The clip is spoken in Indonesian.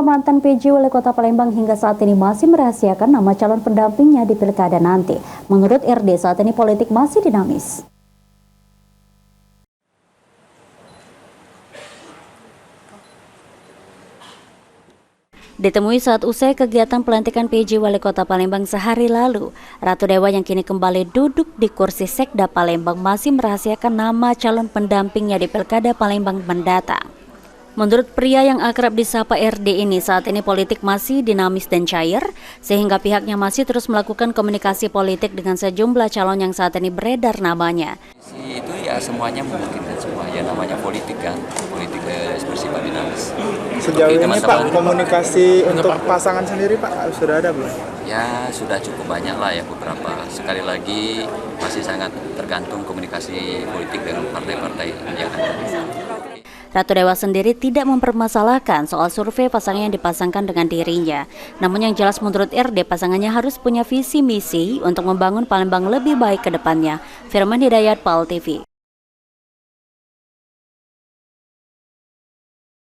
mantan PJ Wali Kota Palembang hingga saat ini masih merahasiakan nama calon pendampingnya di pilkada nanti. Menurut RD, saat ini politik masih dinamis. Ditemui saat usai kegiatan pelantikan PJ Wali Kota Palembang sehari lalu, Ratu Dewa yang kini kembali duduk di kursi Sekda Palembang masih merahasiakan nama calon pendampingnya di pilkada Palembang mendatang. Menurut pria yang akrab disapa RD ini, saat ini politik masih dinamis dan cair, sehingga pihaknya masih terus melakukan komunikasi politik dengan sejumlah calon yang saat ini beredar namanya. Itu ya semuanya memungkinkan semua, ya namanya politik kan, politik bersifat dinamis. Sejauh ini Pak, komunikasi untuk pasangan sendiri Pak, sudah ada belum? Ya sudah cukup banyak lah ya beberapa. Sekali lagi masih sangat tergantung komunikasi politik dengan partai-partai yang ada. Ratu Dewa sendiri tidak mempermasalahkan soal survei pasangan yang dipasangkan dengan dirinya. Namun yang jelas menurut RD, pasangannya harus punya visi misi untuk membangun Palembang lebih baik ke depannya. Firman Hidayat, PAL TV.